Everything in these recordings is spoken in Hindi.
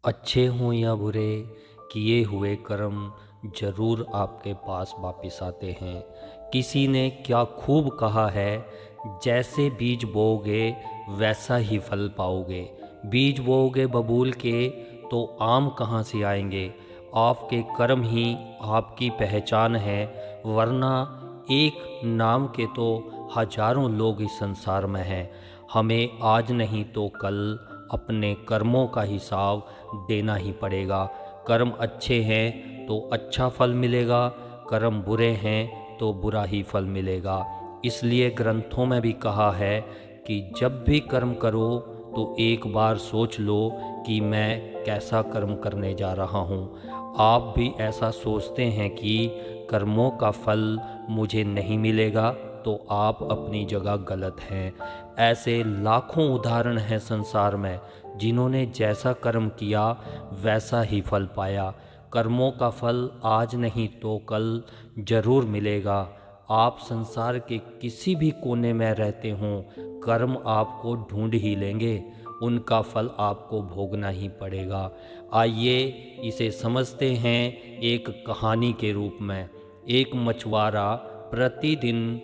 अच्छे हों या बुरे, किए हुए कर्म जरूर आपके पास वापिस आते हैं। किसी ने क्या खूब कहा है, जैसे बीज बोओगे वैसा ही फल पाओगे। बीज बोओगे बबूल के तो आम कहाँ से आएंगे। आपके कर्म ही आपकी पहचान है, वरना एक नाम के तो हजारों लोग इस संसार में हैं। हमें आज नहीं तो कल अपने कर्मों का हिसाब देना ही पड़ेगा। कर्म अच्छे हैं तो अच्छा फल मिलेगा, कर्म बुरे हैं तो बुरा ही फल मिलेगा। इसलिए ग्रंथों में भी कहा है कि जब भी कर्म करो तो एक बार सोच लो कि मैं कैसा कर्म करने जा रहा हूँ। आप भी ऐसा सोचते हैं कि कर्मों का फल मुझे नहीं मिलेगा, तो आप अपनी जगह गलत हैं। ऐसे लाखों उदाहरण हैं संसार में, जिन्होंने जैसा कर्म किया वैसा ही फल पाया। कर्मों का फल आज नहीं तो कल जरूर मिलेगा। आप संसार के किसी भी कोने में रहते हों, कर्म आपको ढूंढ ही लेंगे, उनका फल आपको भोगना ही पड़ेगा। आइए इसे समझते हैं एक कहानी के रूप में। एक मछुआरा प्रतिदिन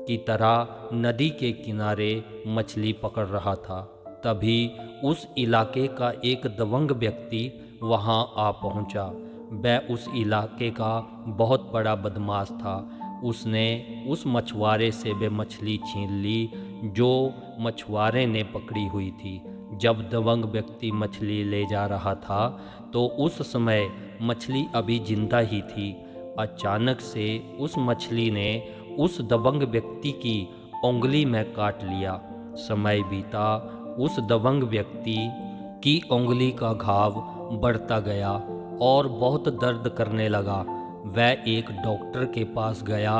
की तरह नदी के किनारे मछली पकड़ रहा था। तभी उस इलाके का एक दबंग व्यक्ति वहां आ पहुंचा। वह उस इलाके का बहुत बड़ा बदमाश था। उसने उस मछुआरे से वह मछली छीन ली जो मछुआरे ने पकड़ी हुई थी। जब दबंग व्यक्ति मछली ले जा रहा था तो उस समय मछली अभी जिंदा ही थी। अचानक से उस मछली ने उस दबंग व्यक्ति की उंगली में काट लिया। समय बीता, उस दबंग व्यक्ति की उंगली का घाव बढ़ता गया और बहुत दर्द करने लगा। वह एक डॉक्टर के पास गया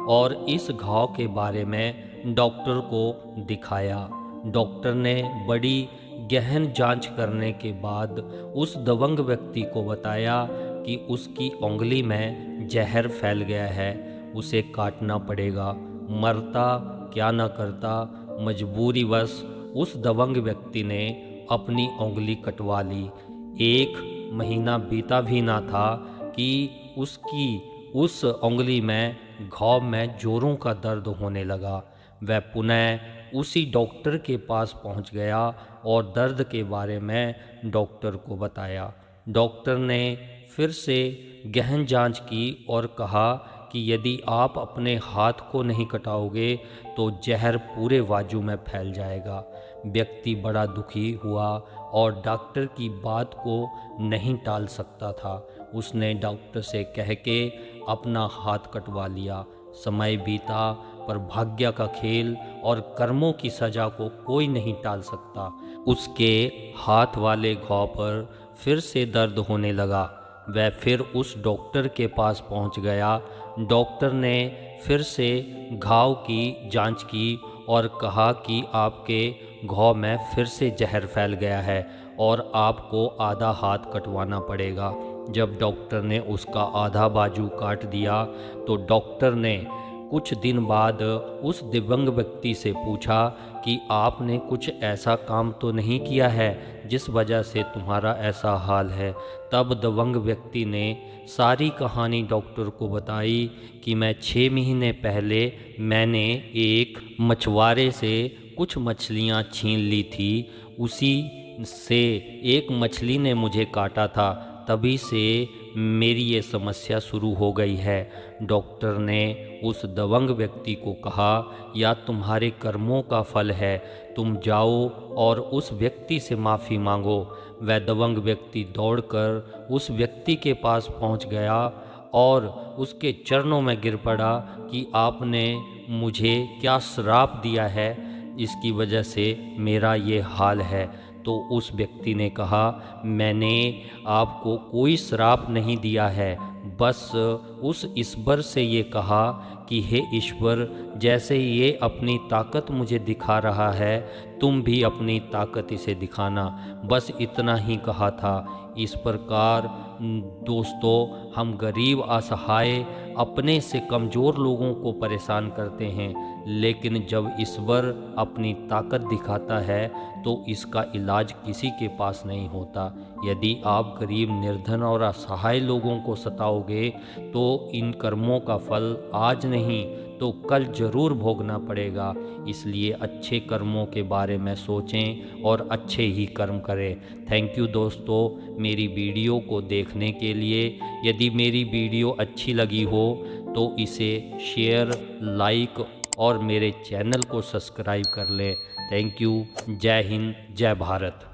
और इस घाव के बारे में डॉक्टर को दिखाया। डॉक्टर ने बड़ी गहन जांच करने के बाद उस दबंग व्यक्ति को बताया कि उसकी उंगली में जहर फैल गया है, उसे काटना पड़ेगा। मरता क्या न करता, मजबूरीवश उस दबंग व्यक्ति ने अपनी उंगली कटवा ली। एक महीना बीता भी ना था कि उसकी उस उंगली में घाव में जोरों का दर्द होने लगा। वह पुनः उसी डॉक्टर के पास पहुंच गया और दर्द के बारे में डॉक्टर को बताया। डॉक्टर ने फिर से गहन जांच की और कहा कि यदि आप अपने हाथ को नहीं कटाओगे तो जहर पूरे बाजू में फैल जाएगा। व्यक्ति बड़ा दुखी हुआ और डॉक्टर की बात को नहीं टाल सकता था। उसने डॉक्टर से कह के अपना हाथ कटवा लिया। समय बीता, पर भाग्य का खेल और कर्मों की सजा को कोई नहीं टाल सकता। उसके हाथ वाले घाव पर फिर से दर्द होने लगा। वह फिर उस डॉक्टर के पास पहुंच गया। डॉक्टर ने फिर से घाव की जांच की और कहा कि आपके घाव में फिर से जहर फैल गया है और आपको आधा हाथ कटवाना पड़ेगा। जब डॉक्टर ने उसका आधा बाजू काट दिया तो डॉक्टर ने कुछ दिन बाद उस दिव्यांग व्यक्ति से पूछा कि आपने कुछ ऐसा काम तो नहीं किया है जिस वजह से तुम्हारा ऐसा हाल है। तब दिव्यांग व्यक्ति ने सारी कहानी डॉक्टर को बताई कि मैं 6 महीने पहले मैंने एक मछुआरे से कुछ मछलियां छीन ली थी। उसी से एक मछली ने मुझे काटा था, तभी से मेरी ये समस्या शुरू हो गई है। डॉक्टर ने उस दबंग व्यक्ति को कहा, या तुम्हारे कर्मों का फल है, तुम जाओ और उस व्यक्ति से माफ़ी मांगो। वह दबंग व्यक्ति दौड़कर उस व्यक्ति के पास पहुंच गया और उसके चरणों में गिर पड़ा कि आपने मुझे क्या श्राप दिया है, इसकी वजह से मेरा ये हाल है। तो उस व्यक्ति ने कहा, मैंने आपको कोई श्राप नहीं दिया है, बस उस ईश्वर से ये कहा कि हे ईश्वर, जैसे ये अपनी ताकत मुझे दिखा रहा है, तुम भी अपनी ताकत इसे दिखाना। बस इतना ही कहा था। इस प्रकार दोस्तों, हम गरीब असहाय अपने से कमज़ोर लोगों को परेशान करते हैं, लेकिन जब ईश्वर अपनी ताकत दिखाता है तो इसका इलाज किसी के पास नहीं होता। यदि आप गरीब, निर्धन और असहाय लोगों को सताओगे तो इन कर्मों का फल आज नहीं तो कल ज़रूर भोगना पड़ेगा। इसलिए अच्छे कर्मों के बारे में सोचें और अच्छे ही कर्म करें। थैंक यू दोस्तों मेरी वीडियो को देखने के लिए। यदि मेरी वीडियो अच्छी लगी हो तो इसे शेयर, लाइक और मेरे चैनल को सब्सक्राइब कर लें। Thank you. जय हिंद, जय भारत।